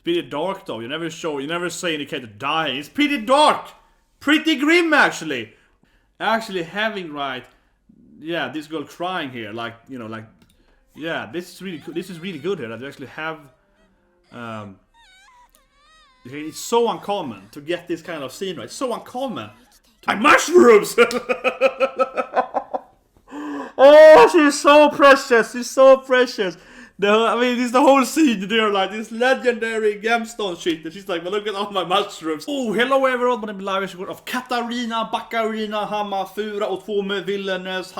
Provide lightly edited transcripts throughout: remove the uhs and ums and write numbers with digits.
pretty dark though. You never say any character dying. It's pretty dark, pretty grim actually. Actually having this girl crying here, like this is really good here. That you actually have. It's so uncommon to get this kind of scene right. It's so uncommon. My mushrooms. Oh, she's so precious. She's so precious. It's the whole scene there, like this legendary gemstone shit. And she's like, well, look at all my mushrooms. Oh, hello everyone. My name is live of Katarina, Bakarina, Hamefura, Otome, Villainess,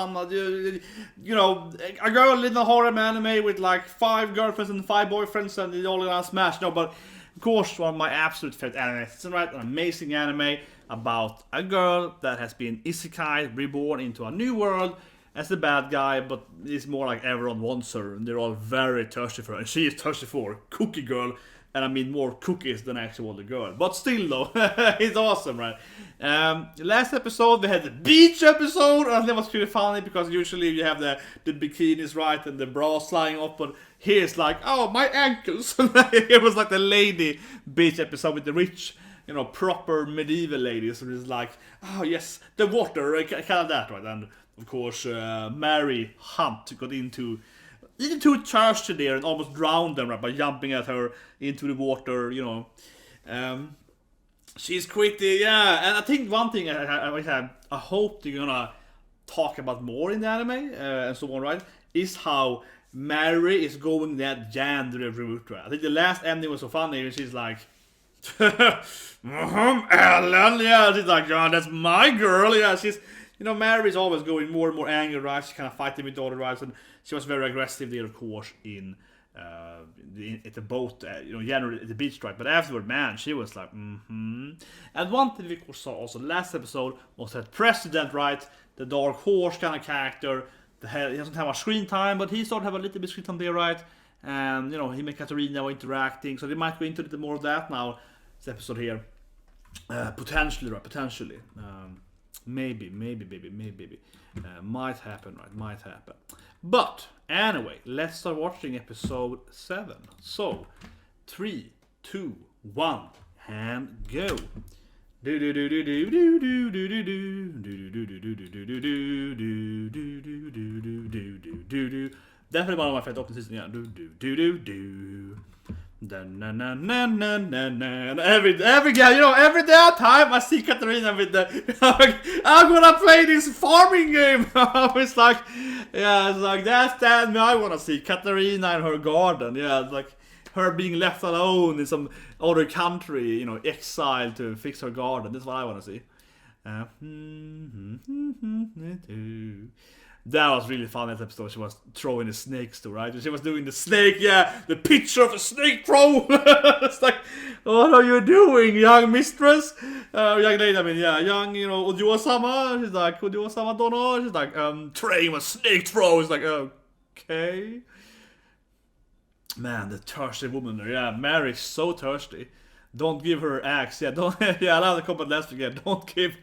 a girl in a horror anime with like 5 girlfriends and 5 boyfriends, and they all gonna smash. No, but of course, one of my absolute favorite animes. Right, an amazing anime about a girl that has been isekai, reborn into a new world as the bad guy, but it's more like everyone wants her, and they're all very thirsty for her. And she is thirsty for Cookie Girl, and I mean more cookies than actually the girl. But still, though, it's awesome, right? Last episode, we had the beach episode, and that was pretty funny, because usually you have the bikinis, right, and the bra sliding up, but here it's like, oh, my ankles. It was like the lady beach episode with the rich, proper medieval ladies, who is like, oh, yes, the water, kind of that, right? And of course, Mary Hunt got into thirsty there and almost drowned them, right, by jumping at her into the water, She's pretty, yeah. And I think one thing I hope they're gonna talk about more in the anime, and so on, right, is how Mary is going that gender route, right? I think the last ending was so funny, and she's like, Ellen, yeah, she's like, yeah, that's my girl, yeah, she's, Mary's always going more and more angry, right? She's kind of fighting with daughter, right? And she was very aggressive there, of course, at the boat, generally at the beach, right? But afterward, man, she was like, And one thing we saw also last episode was that President, right? The dark horse kind of character. He doesn't have much screen time, but he sort of have a little bit of screen time there, right? And, him and Katarina were interacting, so they might go into a little more of that now, this episode here. Potentially, right? Potentially. Maybe. Might happen, right? Might happen. But, anyway, let's start watching episode 7. So, 3, 2, 1, and go. Definitely one of my favorite openings. Yeah. Every damn time I see Katarina with the I'm gonna play this farming game. It's like, that's that I wanna see Katarina in her garden. Yeah, it's like her being left alone in some other country, exiled to fix her garden. That's what I wanna see. That was really fun, that episode. She was throwing the snakes too, right? She was doing the snake, the picture of a snake throw. It's like, what are you doing, young mistress? Young lady, young, Ojo-sama. She's like, Ojo-sama dono. She's like, train a snake throw. It's like, okay. Man, the thirsty woman there. Yeah, Mary's so thirsty. Don't give her axe. Yeah, don't. Yeah, I love the comment last week. Yeah, don't give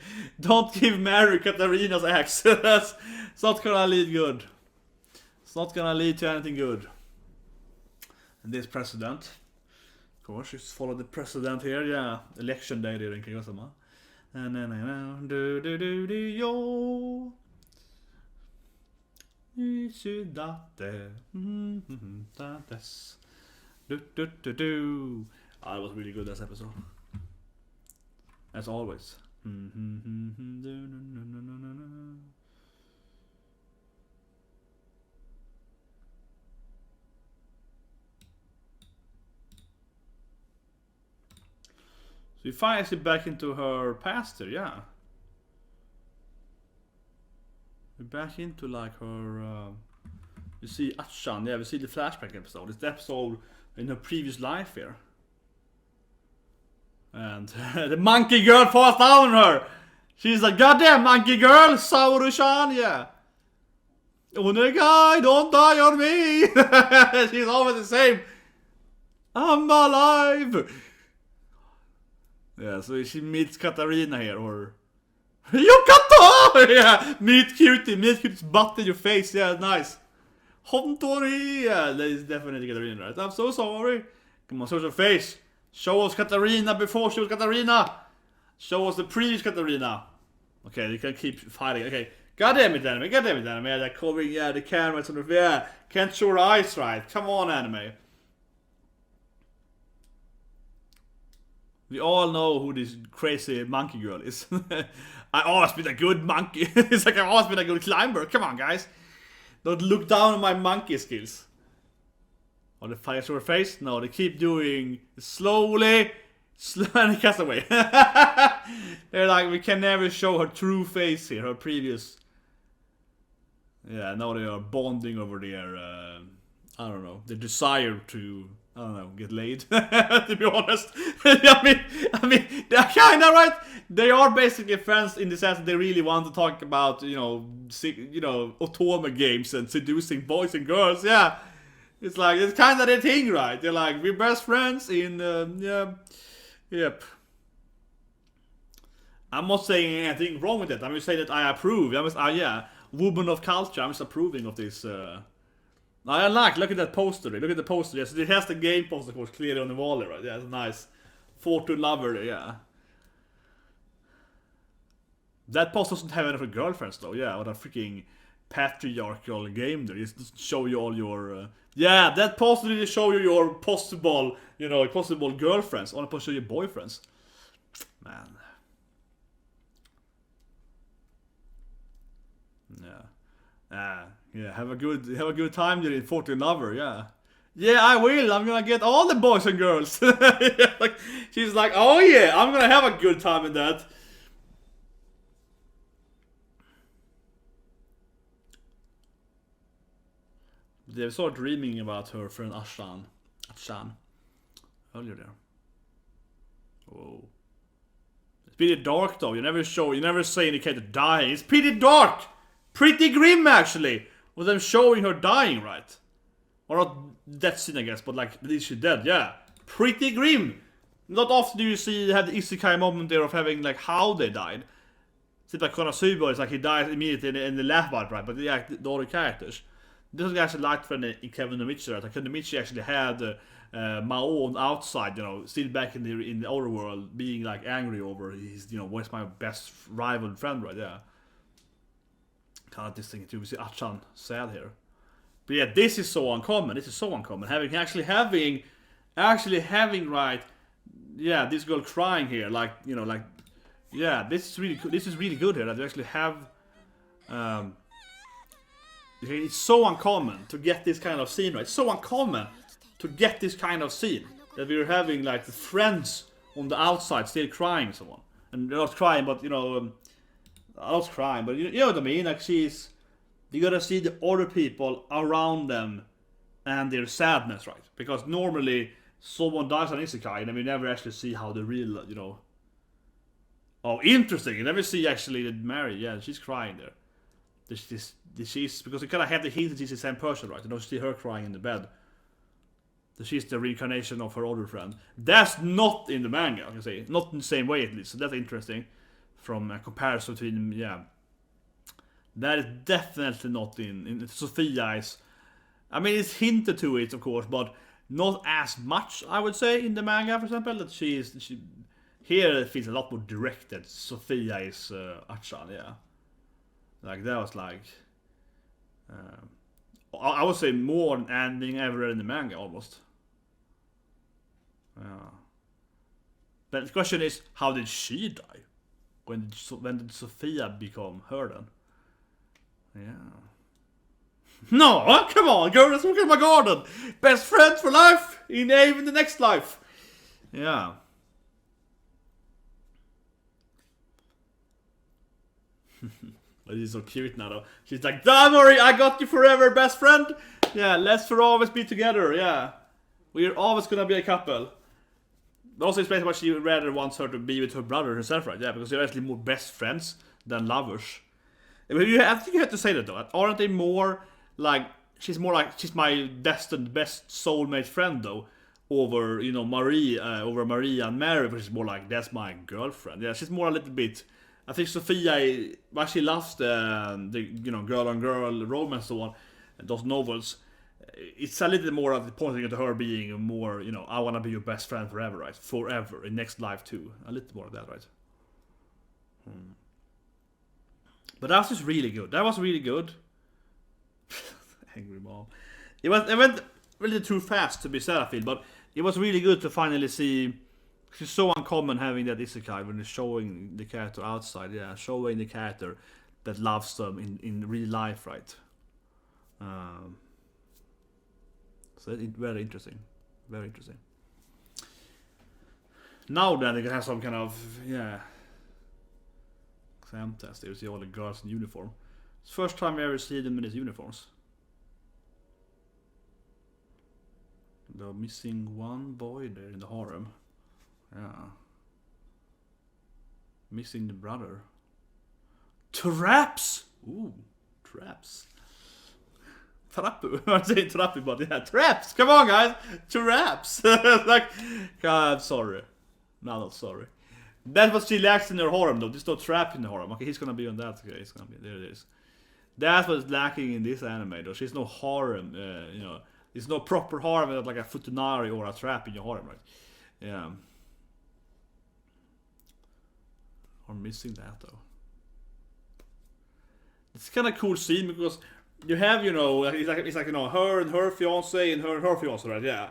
Mary Katarina's axe. It's not gonna lead good. It's not gonna lead to anything good. And this president, of course, just follow the president here. Yeah, election day there in Kagoshima. Yo. It was really good this episode. As always. So we finally see back into her past here, yeah. We're back into like her you see Acchan, yeah, we see the flashback episode. It's the episode in her previous life here. And the monkey girl falls down on her. She's like, goddamn monkey girl, Sauru-chan, yeah. Onegai, don't die on me. She's always the same. I'm alive. Yeah, so she meets Katarina here, or Yokata! Yeah, meet Cutie's butt in your face, yeah, nice. Hontori, yeah, that is definitely Katarina, right? I'm so sorry. Come on, show your face. Show us Katarina before she was Katarina. Show us the previous Katarina. Okay, they can keep fighting. Okay, goddamn it, anime. Goddamn it, anime. They're covering, yeah, the camera sort of, yeah. Can't show her eyes right. Come on, anime. We all know who this crazy monkey girl is. I always been a good monkey. It's like I've always been a good climber. Come on, guys. Don't look down on my monkey skills. Oh, the fire to her face? No, they keep doing slowly, and he cuts away. They're like, we can never show her true face here, her previous. Yeah, now they are bonding over their, I don't know, the desire to, I don't know, get laid. To be honest, I mean, they're kind of right. They are basically friends in the sense that they really want to talk about, Otome games and seducing boys and girls. Yeah. It's like, it's kind of the thing, right? They're like, we're best friends in, yep. I'm not saying anything wrong with it. I'm just saying that I approve. Woman of culture, I'm just approving of this. I look at that poster. Look at the poster. Yes, it has the game poster, of course, clearly on the wall there, right? Yeah, it's nice. Fortune lover there, yeah. That poster doesn't have any of her girlfriends, though. Yeah, what a freaking patriarchal game there. It doesn't show you all your... yeah, that poster didn't show you your possible, possible girlfriends. Only show you boyfriends. Man. Yeah. Yeah, have a good time there in Fortune Lover, yeah. Yeah, I will. I'm gonna get all the boys and girls. Like, she's like, oh yeah, I'm gonna have a good time in that. They started dreaming about her friend Acchan earlier there. Whoa. It's pretty dark though. You never say indicator dying. It's pretty dark! Pretty grim actually! With them showing her dying, right? Or not that scene, I guess, but like, at least she's dead, yeah. Pretty grim! Not often do you have the ISEKAI moment there of having like how they died. It's like Konosuba, it's like he dies immediately in the laugh about, right? But the other characters. This is actually like for Kevin Nomichi, right? Like Nomichi actually had Mao on the outside, still back in the outer world, being like angry over his, what's my best rival friend, right? Yeah. Kind of this thing too. We see Acchan sad here, but yeah, this is so uncommon. Actually having right, yeah, this girl crying here, yeah, this is really good here. That you actually have. It's so uncommon to get this kind of scene, right? It's so uncommon to get this kind of scene that we're having like the friends on the outside still crying and so on. And they're not crying, but not crying, but you know what I mean? Like you gotta see the other people around them and their sadness, right? Because normally someone dies on Isekai and we never actually see how the real, Oh, interesting. You never see actually the Mary. Yeah, she's crying there. She's because you kind of have the hint that she's the same person, right? You see her crying in the bed. She's the reincarnation of her older friend. That's not in the manga, I can say. Not in the same way, at least. So that's interesting. From a comparison between, yeah. That is definitely not in Sofia's. I mean, it's hinted to it, of course, but not as much, I would say, in the manga, for example. That here it feels a lot more directed. Sofia is Acchan, yeah. Like, that was like... I would say more an ending ever in the manga, almost. Yeah. But the question is, how did she die? When did Sofia become her then? Yeah. No, come on, girl, let's look at my garden. Best friends for life, even the next life. Yeah. She's so cute now though. She's like, don't worry, I got you forever, best friend. Yeah, let's for always be together, yeah. We're always gonna be a couple. But also explains why she rather wants her to be with her brother herself, right? Yeah, because they're actually more best friends than lovers. I think you have to say that though. Aren't they more like, she's my destined best soulmate friend though. Over, Marie and Mary, which is more like, that's my girlfriend. Yeah, she's more a little bit... I think Sofia, why she loves the girl-on-girl romance so on, those novels, it's a little more of the pointing to her being more, you know, I want to be your best friend forever, right? Forever, in next life too. A little more of that, right? But that was just really good. That was really good. Angry mom. It went really too fast to be said, I feel, but it was really good to finally see. It's so uncommon having that isekai when it's showing the character outside, yeah, showing the character that loves them in real life, right? So it's very interesting. Very interesting. Now then, they can have some kind of, yeah, exam test. You see all the girls in uniform. It's the first time I ever see them in these uniforms. They're missing one boy there in the harem. Yeah. Missing the brother. Traps! Ooh, traps. Trappu. I'm saying trappu, but yeah, traps! Come on, guys! Traps! Like, God, I'm sorry. No, not sorry. That's what she lacks in her harem, though. There's no trap in the harem. Okay, he's gonna be on that. Okay, he's gonna be. There it is. That's what's lacking in this anime, though. She's no harem, you know. There's no proper harem, like a futanari or a trap in your harem, right? Yeah. I'm missing that, though. It's kind of cool scene because you have, you know, it's like you know, her and her fiance and her fiance, right? Yeah.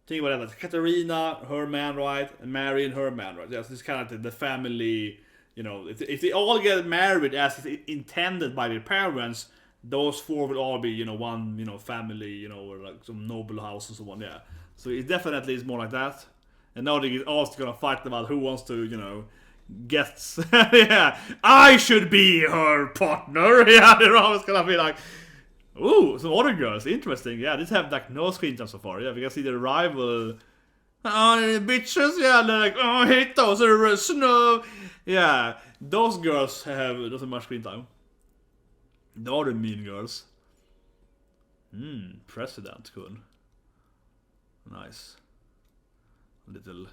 Think about that. Like Katarina, her man, right? And Mary and her man, right? Yeah, so it's kind of the family, you know, if they all get married as intended by their parents, those four will all be, you know, one, you know, family, you know, or like some noble house and so on, yeah. So it definitely is more like that. And now they're also gonna fight about who wants to, you know, gets yeah, I should be her partner. Yeah, they're always gonna be like, ooh, some other girls, interesting. Yeah, this have like no screen time so far. Yeah, we can see the rival. Oh, bitches. Yeah, they're like, oh, I hate those. They're snow. Yeah, those girls doesn't have much screen time. The other mean girls. President good. Nice. A little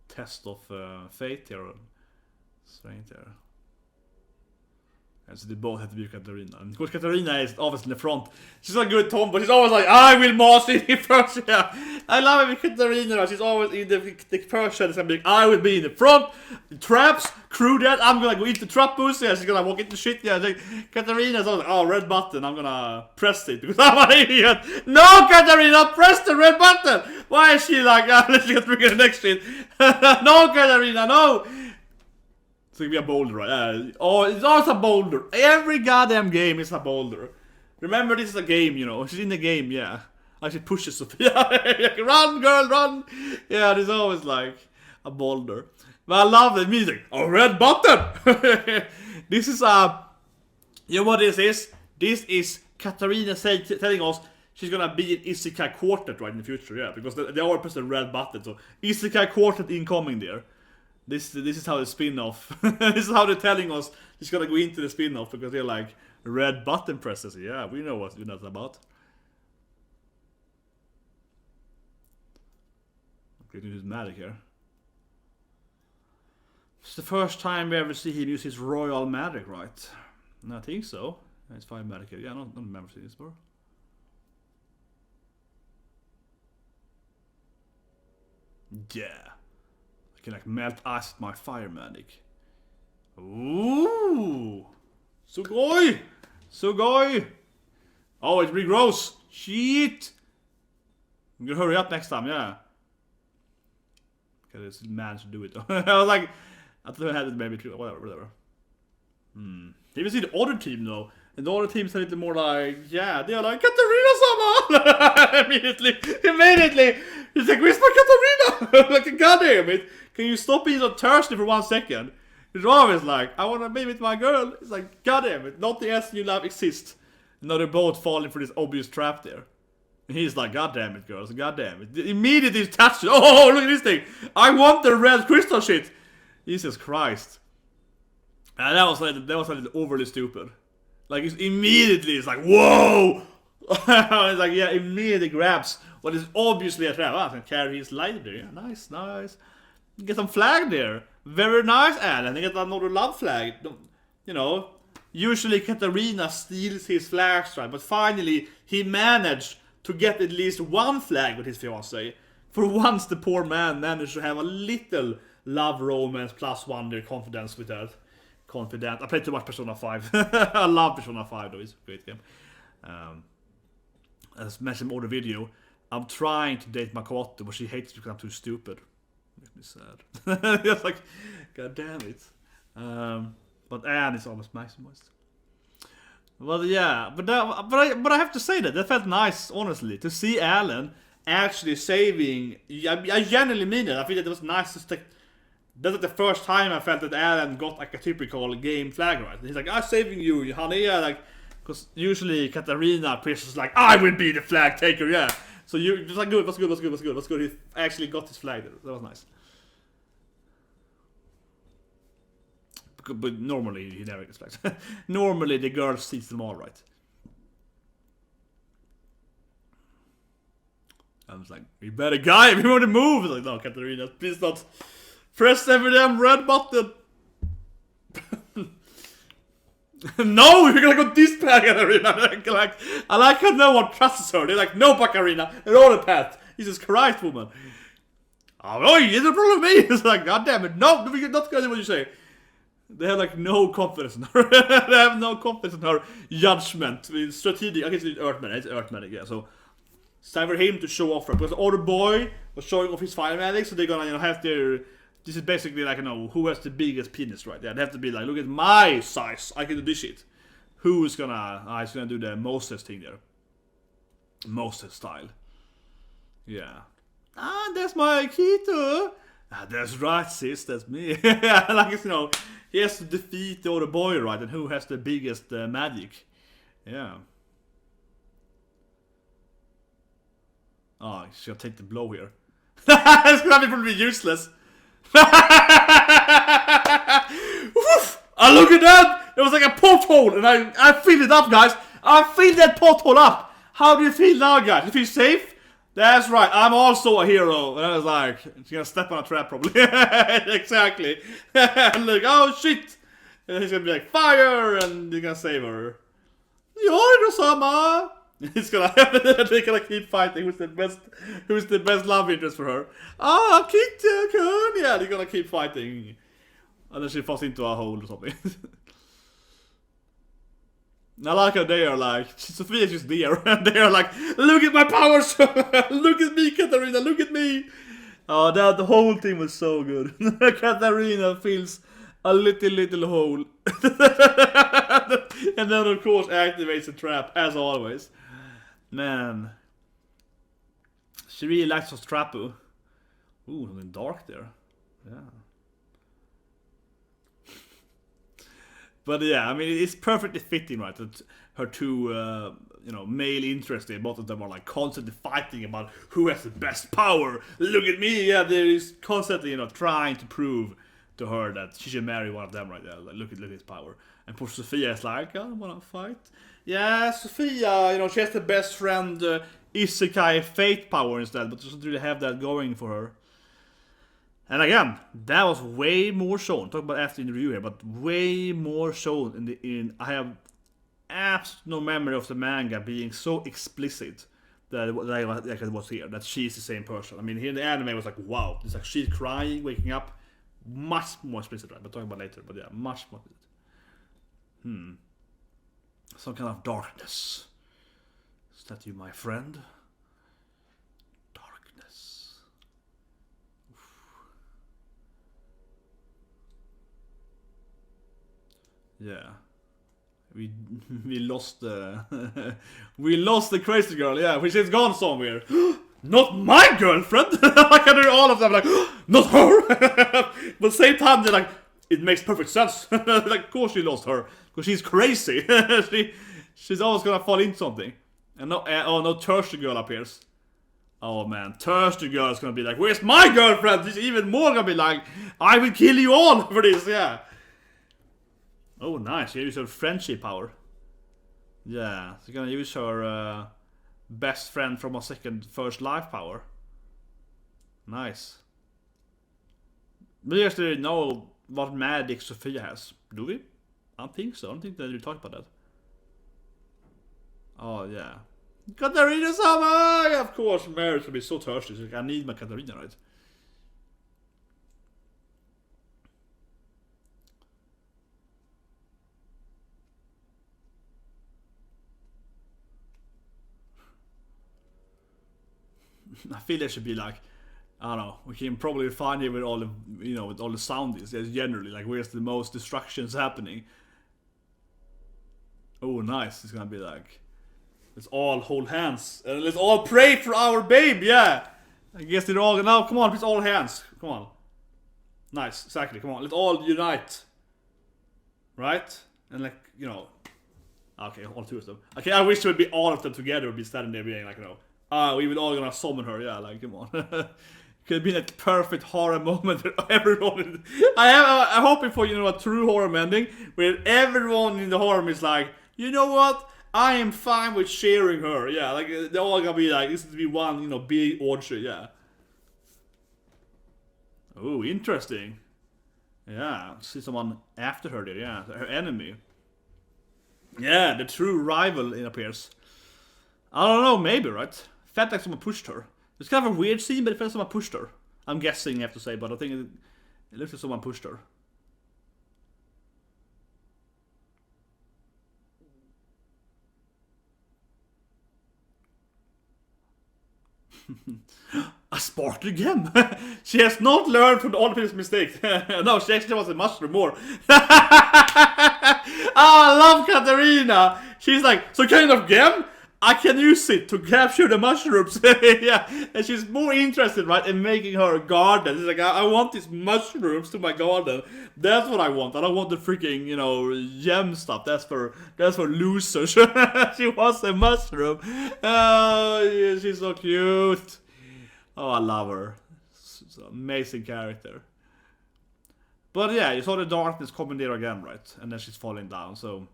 test of fate here. Strength here. And so they both have to be Katarina. And of course Katarina is obviously in the front. She's not good Tom, but she's always like, I will master it first. Yeah. I love it with Katarina. She's always in the person. It's like, I will be in the front. The traps, crew that. I'm gonna go eat the trap boost. Yeah, she's gonna walk into shit. Yeah, like, Katarina's always like, oh, red button. I'm gonna press it because I'm an idiot. No, Katarina, press the red button. Why is she like, let's get through the next shit. No, Katarina, no. It's gonna be a boulder, right? Oh, it's always a boulder. Every goddamn game is a boulder. Remember, this is a game, you know. She's in the game, yeah. She pushes Sofia. Run, girl, run. Yeah, there's always like a boulder. But I love the music. A red button. This is you know what this is? This is Katarina telling us she's gonna be in Isekai quartet right in the future, yeah. Because they all press the red button. So Isekai quartet incoming there. This is how the spin-off. This is how they're telling us she's gonna go into the spin-off because they're like red button presses. Yeah, we know what that's about. Okay, this is magic here. It's the first time we ever see him use his royal magic, right? I think so. It's 5 magic here. Yeah, I don't remember seeing this before. Yeah. I can like melt ice with my fire magic. Ooh! Sugoi! Sugoi! Oh, it regrows! Shit! I'm gonna hurry up next time, yeah. Okay, this man should do it. I was like, I thought I had it maybe too. Whatever. You see the other team though. And the other team's a little more like, yeah, they're like, Katarina-sama! Immediately! He's like, where's my Katarina? Like, goddamn it! Can you stop being so thirsty for 1 second? It's always like, I wanna be with my girl. It's like, goddamn it, not the S you love exists. And now they're both falling for this obvious trap there. And he's like, goddamn it, girls, goddamn it. Immediately he's touched it. Oh, look at this thing! I want the red crystal shit! Jesus Christ. And that was a little overly stupid. Like, it's like, whoa! It's like, yeah, immediately grabs what is obviously a trap. I can carry his lighter there. Yeah, nice. Get some flag there. Very nice, Alan. Get another love flag. You know, usually Katarina steals his flags, right? But finally, he managed to get at least one flag with his fiancée. For once, the poor man managed to have a little love romance plus one their confidence with that. Confident. I played too much Persona 5. I love Persona 5 though, it's a great game. As mentioned in the video, I'm trying to date my quartet, but she hates me because I'm too stupid. Makes me sad. It's like, god damn it. But Anne is always maximized. Well, yeah, but I have to say that felt nice, honestly, to see Alan actually saving. I genuinely mean it. I feel that it was nice to stick. That's the first time I felt that Alan got like a typical game flag right. He's like, I'm saving you, honey. Yeah, like, because usually Katarina is like, I will be the flag taker, yeah. So you just like, good, what's good. He actually got his flag there. That was nice. But normally he never gets flags. Normally the girl sees them all right. I was like, you better guy if you want to move. Like, no, Katarina, please not press every damn red button. No, you're gonna go this path, Katarina. I like how no one trusts her. They're like, no, Bakarina, you're on the path. Jesus Christ, woman. Oh, you the problem with me. It's like, god damn it, no, you're not gonna do what you say. They have like no confidence in her. They have no confidence in her judgment. It's strategic. I guess it's Earthman. It's Earthman, yeah. So it's time for him to show off her. Because the other boy was showing off his fire magic, so they're gonna have their. This is basically like, who has the biggest penis, right? Yeah, they have to be like, look at my size. I can do this shit. Who's gonna? He's gonna do the Moses thing there. Moses style. Yeah. That's my Keto. That's right, sis. That's me. Like, he has to defeat the other boy, right? And who has the biggest magic? Yeah. Oh, she's gonna take the blow here. It's gonna be probably useless. Look at that! It was like a pothole, and I filled it up, guys. I filled that pothole up. How do you feel now, guys? You feel safe? That's right, I'm also a hero. And I was like, she's gonna step on a trap probably. Exactly. Like, oh shit. And he's gonna be like, fire! And he's gonna save her. Yoru-sama! It's gonna they're gonna keep fighting who's the best love interest for her. Kita-kun! Yeah, they're gonna keep fighting. And then she falls into a hole or something. I like how they are like, Sophia's just there, and they are like, look at my powers! Look at me, Katarina, look at me! Oh, the whole thing was so good. Katarina feels a little hole. And then of course activates a trap, as always. Man. She really likes those trapu. Ooh, something dark there. Yeah. But yeah, I mean, it's perfectly fitting, right? That her two, male interests, both of them are like constantly fighting about who has the best power. Look at me, yeah, they're constantly, trying to prove to her that she should marry one of them, right there. Like, look at his power. And poor Sofia is like, I don't want to fight. Yeah, Sofia, she has the best friend, Isekai fate power instead, but doesn't really have that going for her. And again, that was way more shown. Talk about after in the review here, but way more shown I have absolutely no memory of the manga being so explicit that it was here. That she's the same person. I mean, here in the anime it was like, wow, it's like she's crying, waking up, much more explicit, right? But talking about later. But yeah, much more explicit. Some kind of darkness. Is that you, my friend? Yeah, we lost the we lost the crazy girl. Yeah, which is gone somewhere. Not my girlfriend. Like I do all of them like, not her. But same time they're like, it makes perfect sense. Like, of course she lost her because she's crazy. She's always gonna fall into something. And no thirsty girl appears. Oh man, thirsty girl is gonna be like, where's my girlfriend? She's even more gonna be like, I will kill you all for this. Yeah. Oh, nice. She used her friendship power. Yeah, she's gonna use her best friend from a first life power. Nice. We actually know what magic Sofia has. Do we? I don't think so. I don't think that we talked about that. Oh, yeah. Katarina-sama! Of course, Mary's gonna be so thirsty. She's like, I need my Katarina, right? I feel there should be like, I don't know, we can probably find it with all the, you know, with all the soundies. There's generally like where's the most destructions happening. Oh, nice. It's gonna be like, let's all hold hands and let's all pray for our babe. Yeah, I guess they're all now. Come on, please, all hands. Come on. Nice, exactly. Come on, let's all unite. Right? And like, you know, okay, all two of them. Okay, I wish it would be all of them together. Would be standing there being like, you know. We would all gonna summon her, yeah, like, come on. Could have been a perfect horror moment where everyone... I'm hoping for, you know, a true horror ending, where everyone in the horror is like, you know what? I am fine with sharing her, yeah, like, they're all gonna be like, this is to be one, you know, big orchard, yeah. Oh, interesting. Yeah, see someone after her there, yeah, her enemy. Yeah, the true rival, it appears. I don't know, maybe, right? Felt like someone pushed her. It's kind of a weird scene, but it felt like someone pushed her. I'm guessing, I have to say, but I think it looks like someone pushed her. A sparkly gem! She has not learned from all of his mistakes. No, she actually wants a mushroom more. I love Katarina! She's like, so kind of gem? I can use it to capture the mushrooms. Yeah, and she's more interested, right, in making her garden. She's like, I want these mushrooms to my garden. That's what I want. I don't want the freaking, you know, gem stuff. That's for losers. She wants a mushroom. Oh, yeah, she's so cute. Oh, I love her. She's an amazing character. But yeah, you saw the darkness coming there again, right? And then she's falling down, so...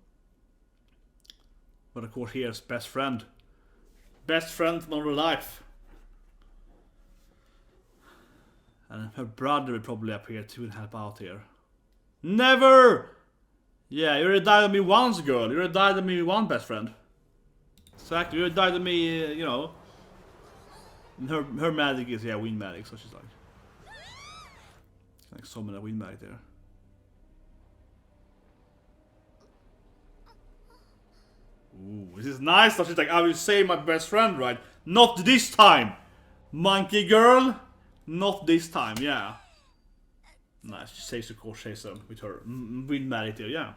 But of course, here's best friend. Best friend from her life. And her brother will probably appear too and help out here. Never! Yeah, you already died on me once, girl. You already died on me one, best friend. Exactly, you already died on me, you know. And her magic is, yeah, wind magic, so she's like summon a wind magic there. Ooh, this is nice. So she's like, I will save my best friend, right? Not this time, monkey girl. Not this time, yeah. Nice. She saves the course chaser with her wind magic there, yeah.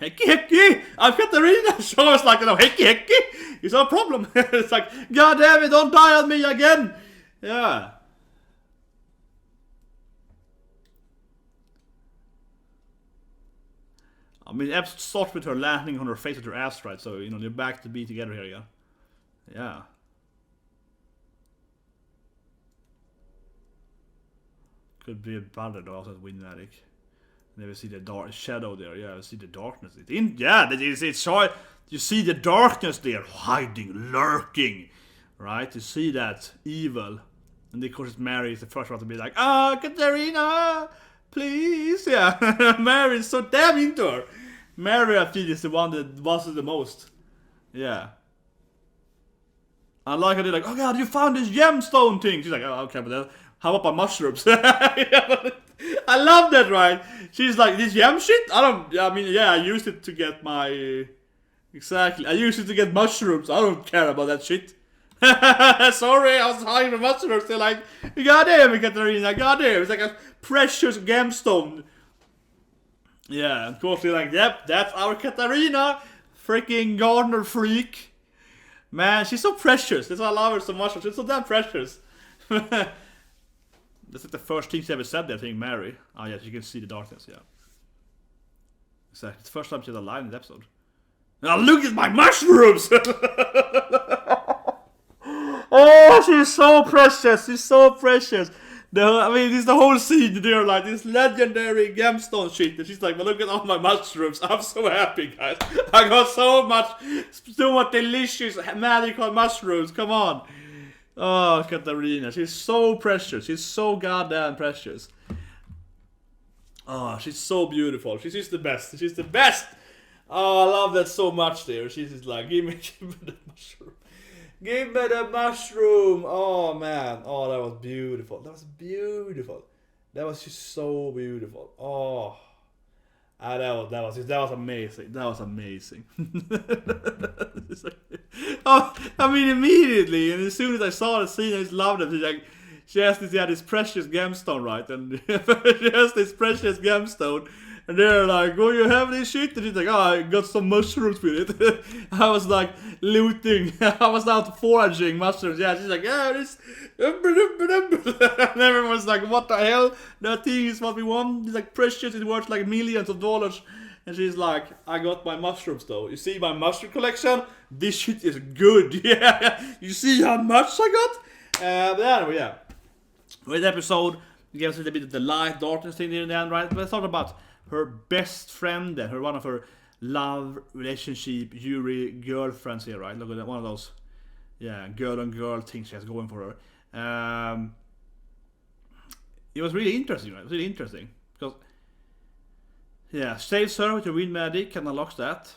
Hecky hecky! I'm Katarina! So I was like, you know, hecky hecky! It's no problem. It's like, god damn it, don't die on me again! Yeah. I mean, the episode starts with her landing on her face with her ass, right? So, you know, they're back to be together here again. Yeah. Could be a brother though, also wind magic. And then we see the dark shadow there. Yeah, we see the darkness. It's hard. You see the darkness there, hiding, lurking, right? You see that evil, and of course, Mary is the first one to be like, "Ah, Katarina, please." Yeah, Mary is so damn into her. Mary, I feel, is the one that was it the most. Yeah. I like how they're like, "Oh God, you found this gemstone thing." She's like, "Oh, okay, but then how about my mushrooms?" I love that, right? She's like, "This gem shit? I mean, yeah, I used it to get my... Exactly, I used it to get mushrooms. I don't care about that shit." Sorry, I was hiding the mushrooms. They're like, goddamn, Katarina, goddamn. It's like a precious gemstone. Yeah, of course they're like, yep, that's our Katarina. Freaking gardener freak. Man, she's so precious. That's why I love her so much. She's so damn precious. That's like the first thing she ever said there, I think, Mary. Oh yeah, you can see the darkness, yeah. Exactly, it's the first time she had a line in the episode. Now look at my mushrooms! Oh, she's so precious, she's so precious. I mean, this is the whole scene there, like this legendary gemstone shit. And she's like, well, look at all my mushrooms. I'm so happy, guys. I got so much delicious magical mushrooms. Come on. Oh, Katarina, she's so precious. She's so goddamn precious. Oh, she's so beautiful. She's just the best. She's the best. Oh, I love that so much there. She's just like, give me the mushroom. Give me the mushroom. Oh, man. Oh, that was beautiful. That was beautiful. That was just so beautiful. Oh. That was amazing. That was amazing. Oh, I mean, immediately, and as soon as I saw the scene, I just loved it. She's like, she has this precious gemstone, right? And she has this precious gemstone, and they're like, "Oh, you have this shit?" And she's like, "Oh, I got some mushrooms with it." I was like looting. I was out foraging mushrooms. Yeah, she's like, "Yeah, this." And everyone's like, "What the hell? That thing is what we want. It's like precious. It's worth like millions of dollars." And she's like, "I got my mushrooms though. You see my mushroom collection? This shit is good." Yeah, you see how much I got? But anyway, yeah. With the episode, it gives us a bit of the light, darkness thing in the end, right? But it's not about her best friend and one of her love relationship Yuri girlfriends here, right? Look at that, one of those, yeah, girl on girl things she has going for her. It was really interesting, right? It was really interesting because, yeah, saves her with her wind magic and unlocks that.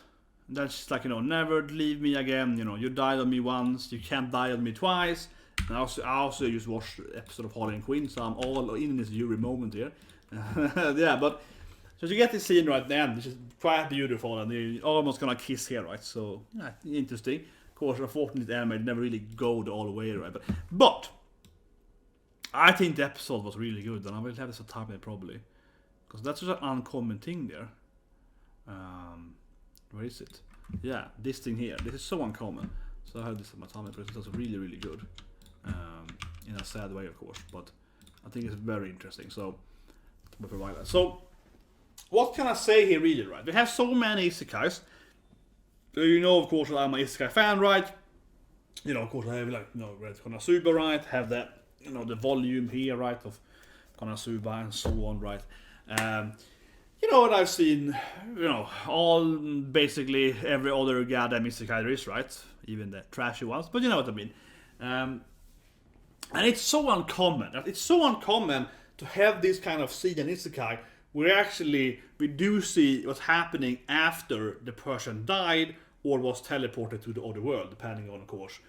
And then she's like, never leave me again. You died on me once, you can't die on me twice. And I also just watched the episode of Harley and Quinn, so I'm all in this Yuri moment here. Yeah, but so you get this scene right then, which is quite beautiful, and they're almost gonna kiss here, right? So yeah, interesting. Of course, unfortunately, the anime never really go all the way, right? But I think the episode was really good, and I will have this time there probably, because that's just an uncommon thing there. Where is it? Yeah, this thing here. This is so uncommon. So I have this on my time, but it was really, really good. In a sad way, of course, but I think it's very interesting. So, what can I say here, really, right? We have so many isekais. Of course, I'm an isekai fan, right? Of course, I have Red Konosuba, right? Have that, the volume here, right, of Konosuba and so on, right? What I've seen, all basically every other goddamn isekai there is, right? Even the trashy ones, but you know what I mean. And it's so uncommon. It's so uncommon to have this kind of scene in isekai where actually we do see what's happening after the person died or was teleported to the other world, depending on, of course,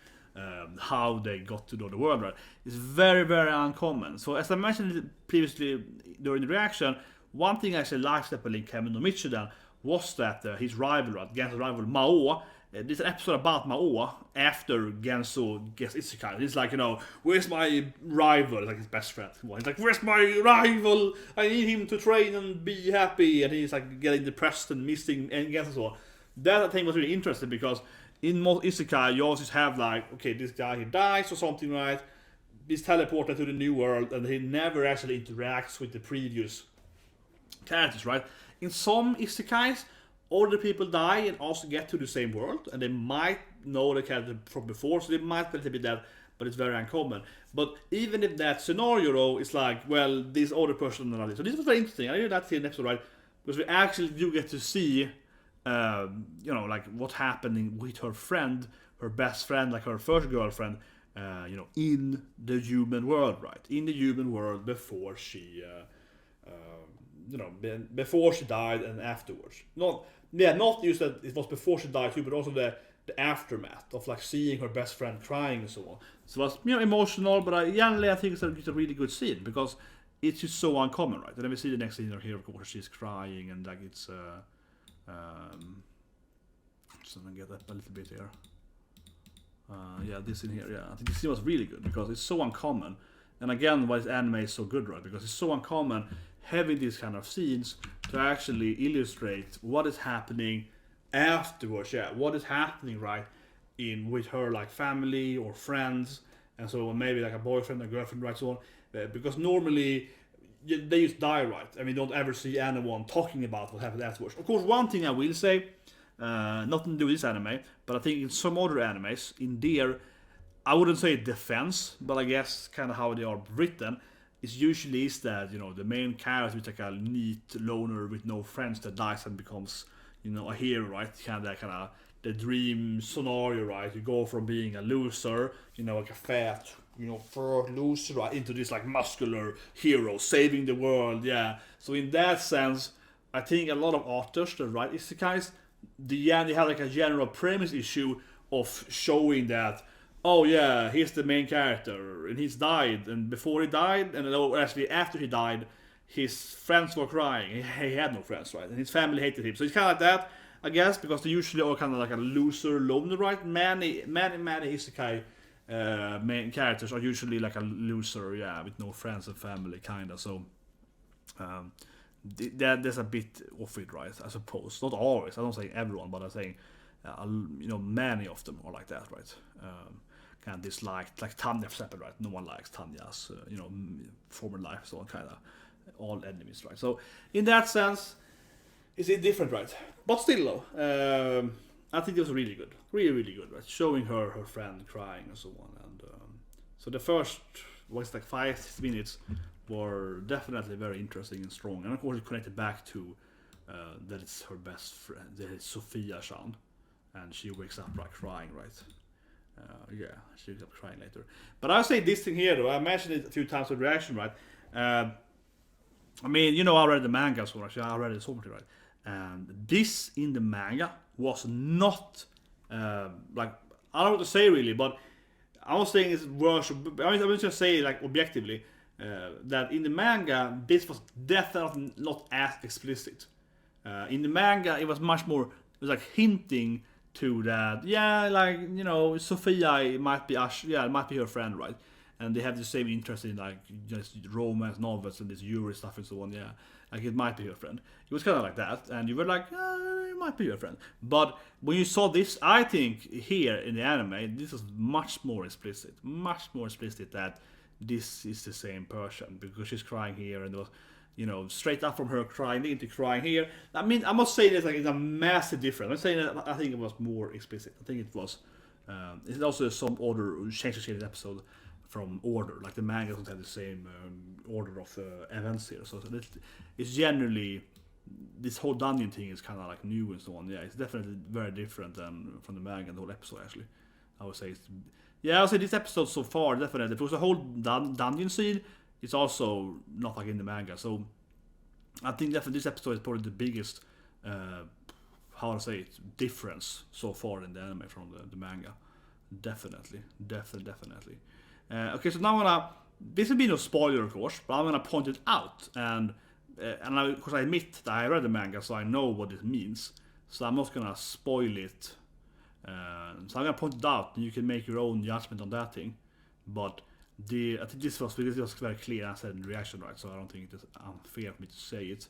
how they got to the other world, right? It's very, very uncommon. So as I mentioned previously during the reaction, one thing I actually liked about Kevin no Michigan was that his rival, right, Genso's rival Mao, there's an episode about Mao after Genso gets isekai. He's like, where's my rival? Like his best friend. He's like, where's my rival? I need him to train and be happy. And he's like getting depressed and missing and Genso. That I think was really interesting because in most isekai you always have like, okay, this guy he dies or something, right? He's teleported to the new world and he never actually interacts with the previous characters, right? In some isekais, older people die and also get to the same world, and they might know the character from before, so they might be a little bit that, but it's very uncommon. But even if that scenario, though, is like, well, this older person and all this. So this was very interesting. I did that in the episode, right? Because we actually do get to see, like what's happening with her friend, her best friend, like her first girlfriend, in the human world, right? In the human world before she, before she died and afterwards. Not just that it was before she died too, but also the aftermath of like seeing her best friend crying and so on. So it was emotional, but generally I think it's a really good scene because it's just so uncommon, right? And then we see the next scene here, of course, she's crying and like it's just gonna get that a little bit here. This in here, I think this scene was really good because it's so uncommon. And again, why this anime is so good, right? Because it's so uncommon having these kind of scenes to actually illustrate what is happening afterwards. Yeah, what is happening, right, with her like family or friends, and so on, maybe like a boyfriend or girlfriend, right, so on. Because normally they just die, right? I mean, don't ever see anyone talking about what happened afterwards. Of course, one thing I will say, nothing to do with this anime, but I think in some other animes, in there, I wouldn't say defense, but I guess kind of how they are written, is usually is that, the main character is like a neat loner with no friends that dies and becomes, a hero, right? Kind of the dream scenario, right? You go from being a loser, like a fat, fur loser, right, into this like muscular hero saving the world, yeah. So in that sense, I think a lot of authors that write isekais, they had like a general premise issue of showing that, oh yeah, he's the main character and he's died, and before he died, and actually after he died, his friends were crying. He had no friends, right? And his family hated him. So it's kind of like that, I guess, because they usually are kind of like a loser, loner, right? Many isekai main characters are usually like a loser, yeah, with no friends and family, kind of. So there's a bit of it, right? I suppose not always. I don't say everyone, but I'm saying many of them are like that, right? Kind of disliked, like Tanya, for example, right? No one likes Tanya's, former life, so on, kind of all enemies, right? So in that sense, it's different, right? But still, though, I think it was really good, really good, right? Showing her friend crying and so on, and so the first was like 5 minutes were definitely very interesting and strong, and of course it connected back to that it's her best friend, that it's Sofia-chan, and she wakes up like crying, right? Yeah, she wakes up crying later. But I'll say this thing here, though. I mentioned it a few times with reaction, right? I mean, I read the manga, so actually I read it so much, right? And this in the manga was not like, I don't know what to say really, but I was saying it's worse. I mean, I'm just gonna say like objectively that in the manga this was definitely not as explicit. In the manga it was much more. It was like hinting to that, yeah, like Sofia might be it might be her friend, right? And they have the same interest in like just romance novels and this Yuri stuff and so on, yeah. Like it might be her friend. It was kind of like that, and you were like, it might be your friend. But when you saw this, I think here in the anime, this is much more explicit that this is the same person, because she's crying here, and it was, straight up from her crying into crying here. I mean, I must say this, like it's a massive difference. I'm saying that I think it was more explicit. I think it was. It's also some order changes in the episode from order, like the manga doesn't have the same order of events here, so it's generally this whole dungeon thing is kind of like new and so on. Yeah, it's definitely very different than from the manga and the whole episode. Actually, I would say I'll say this episode so far definitely, because the whole dungeon scene is also not like in the manga, so I think definitely this episode is probably the biggest how to say it, difference so far in the anime from the manga. Definitely. Okay, so now this will be no spoiler, of course, but I'm gonna point it out, and of course I admit that I read the manga, so I know what it means. So I'm not gonna spoil it. So I'm gonna point it out, and you can make your own judgment on that thing. But I think this was very clear. I said in the reaction, right? So I don't think it's unfair for me to say it.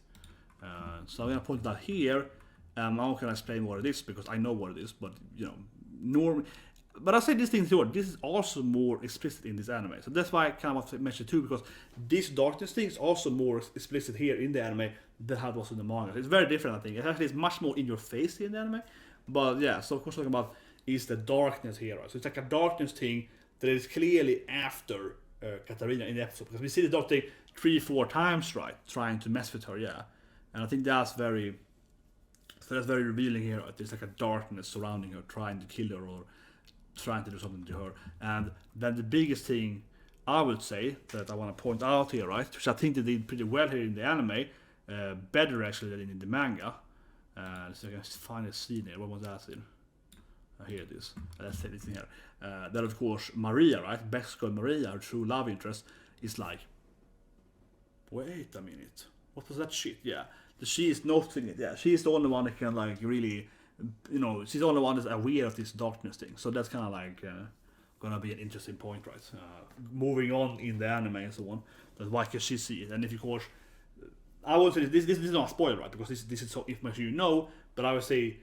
So I'm gonna point it out here. I'm not gonna explain what it is because I know what it is, but But I say this thing too, this is also more explicit in this anime. So that's why I kind of mentioned too, because this darkness thing is also more explicit here in the anime than how it was in the manga. It's very different, I think. It actually is much more in your face in the anime. But yeah, so of course talking about is the darkness here. Right? So it's like a darkness thing that is clearly after Katarina in the episode. Because we see the dark thing 3-4 times, right? Trying to mess with her, yeah. And I think that's very revealing here. Right? There's like a darkness surrounding her, trying to kill her or trying to do something to her. And then the biggest thing I would say that I want to point out here, right, which I think they did pretty well here in the anime, better actually than in the manga. So I can find a scene here. What was that scene? Here it is. Let's say this in here. Then of course Maria, right, best girl Maria, her true love interest, is like, wait a minute, what was that shit? Yeah, she is noticing it. Yeah, she's the only one that can like really, she's the only one that's aware of this darkness thing. So that's kind of like gonna be an interesting point, right? Moving on in the anime and so on. But why can she see it? And if of course, I would say this is not a spoiler, right? Because this is so information you know. But I'll say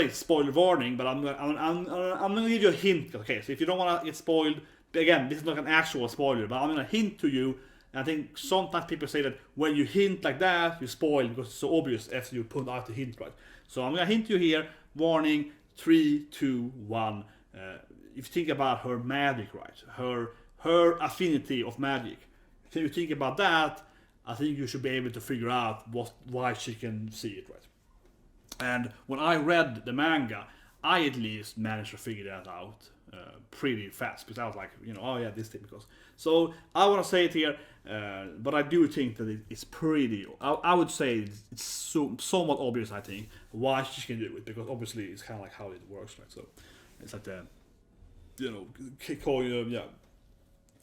spoiler warning. But I'm gonna give you a hint. Okay, so if you don't want to get spoiled, again, this is not an actual spoiler, but I'm gonna hint to you. And I think sometimes people say that when you hint like that, you spoil because it's so obvious after you put out the hint, right? So I'm gonna hint you here. Warning: 3, 2, 1. If you think about her magic, right? Her affinity of magic. If you think about that, I think you should be able to figure out why she can see it, right? And when I read the manga, I at least managed to figure that out. pretty fast because I was like, oh yeah, this thing because. So I want to say it here, but I do think that it's pretty. I would say it's somewhat obvious. I think why she can do it because obviously it's kind of like how it works, right? So it's like the,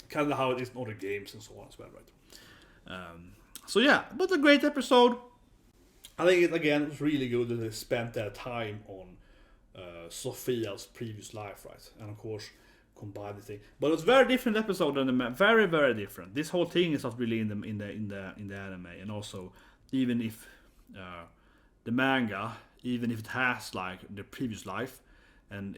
kind of how it is in other games and so on as well, right? So yeah, but a great episode. I think it was really good that they spent their time on Sofia's previous life, right? And of course, combine the thing. But it's very different episode than the very very different. This whole thing is not really in the anime, and also even if the manga, even if it has like the previous life, and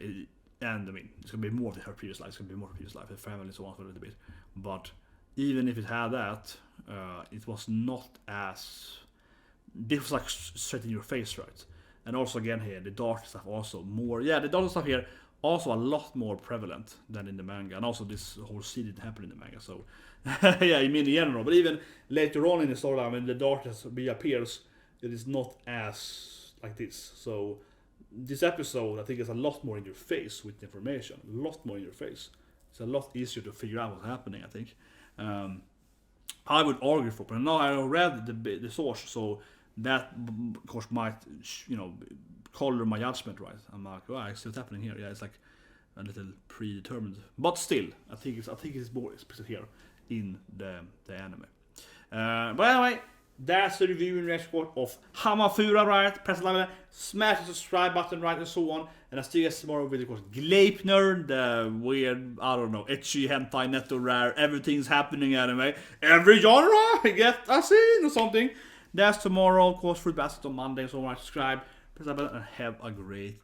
I mean it's gonna be more than her previous life. It's gonna be more her previous life, her family, and so on for a little bit. But even if it had that, it was not as. This was like straight in your face, right? And also again here, the dark stuff also more. Yeah, the dark stuff here also a lot more prevalent than in the manga, and also this whole scene didn't happen in the manga. So yeah, I mean in general, but even later on in the storyline, when the darkness reappears, it is not as like this. So this episode, I think, is a lot more in your face with information. A lot more in your face. It's a lot easier to figure out what's happening, I think. I would argue for, but now I read the source, so that of course might color my judgment, right? I'm like, oh, I see what's happening here. Yeah, it's like a little predetermined, but still, I think it's more explicit here in the anime. But anyway, that's the review and reaction of Hamefura, right? Press the like button, smash the subscribe button, right, and so on. And I still get some more with, of course, Gleipnir, the weird, I don't know, ecchi hentai netto rare, everything's happening anime. Every genre get a scene or something. That's tomorrow, of course, Fruit Basket on Monday, so subscribe, press that button, and have a great